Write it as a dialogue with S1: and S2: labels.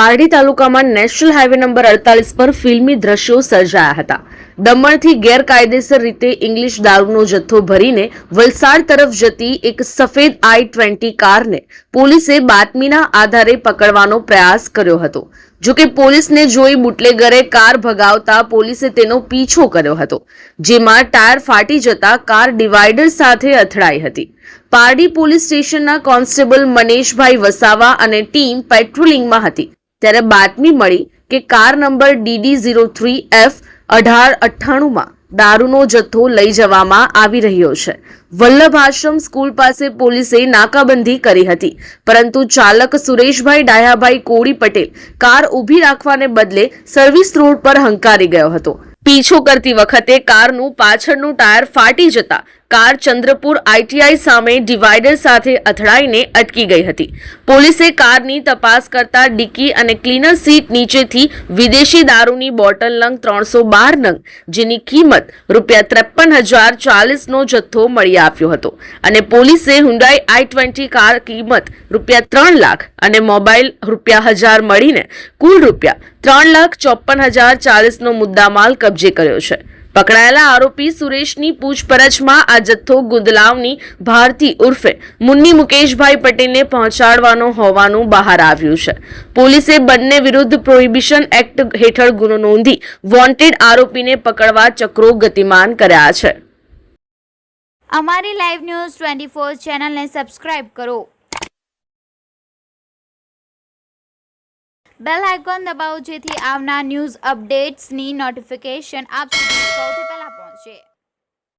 S1: પારડી તાલુકામાં national highway number 48 પર ફિલ્મી દ્રશ્યો સર્જાયા હતા। દમણથી ગેરકાયદેસર રીતે ઇંગ્લિશ દારૂનો જથ્થો ભરીને વલસાડ તરફ જતી એક સફેદ i20 કારને પોલીસે બાતમીના આધારે પકડવાનો પ્રયાસ કર્યો હતો। જોકે પોલીસને જોઈ બુટલેગરે કાર ભગાવતા પોલીસે તેનો પીછો કર્યો હતો, જેમાં ટાયર ફાટી જતા કાર ડિવાઈડર સાથે અથડાઈ હતી। પારડી પોલીસ સ્ટેશનના કોન્સ્ટેબલ મનેશભાઈ વસાવા અને ટીમ પેટ્રોલિંગમાં હતી ત્યારે બાતમી મળી કે કાર નંબર DD03F 1898માં દારૂનો જથ્થો લઈ જવામાં આવી રહ્યો છે। વલ્લભ આશ્રમ સ્કૂલ પાસે પોલીસે નાકાબંધી કરી હતી, પરંતુ ચાલક સુરેશભાઈ ડાયાભાઈ કોળી પટેલ કાર ઊભી રાખવાને બદલે સર્વિસ રોડ પર હંકારી ગયો હતો। પીછો કરતી વખતે કારનું પાછળનું ટાયર ફાટી જતા કાર ચંદ્રપુર ITI સામે ડિવાઈડર સાથે અથડાઈને અટકી ગઈ હતી। પોલીસે કારની તપાસ કરતા ડિક્કી અને ક્લીનર સીટ નીચેથી વિદેશી દારૂની બોટલ નંગ 312 નંગ, જેની કિંમત ₹53,040 નો જથ્થો મળી આવ્યો હતો અને પોલીસે હુન્ડાઈ i20 કાર કિંમત ₹3 લાખ અને મોબાઈલ ₹1000 મળીને કુલ ₹3,54,040 નો મુદ્દામાલ કબજે કર્યો છે। પકડાયેલા આરોપી સુરેશની પૂછપરછમાં આ જથ્થો ગુંદલાવની ભારતી ઉર્ફે મુન્ની મુકેશભાઈ પટેલને પહોંચાડવાનો હોવાનું બહાર આવ્યું છે। પોલીસે બંને વિરુદ્ધ પ્રોહિબિશન એક્ટ હેઠળ ગુનો નોંધી વોન્ટેડ આરોપીને પકડવા ચક્રો ગતિમાન કર્યા છે।
S2: અમારી લાઈવ ન્યૂઝ 24 ચેનલને સબસ્ક્રાઇબ કરો, બેલ આઇકોન દબાવો જેથી આવનાર ન્યૂઝ અપડેટ્સની નોટિફિકેશન આપ સુધી સૌથી પહેલા પહોંચે।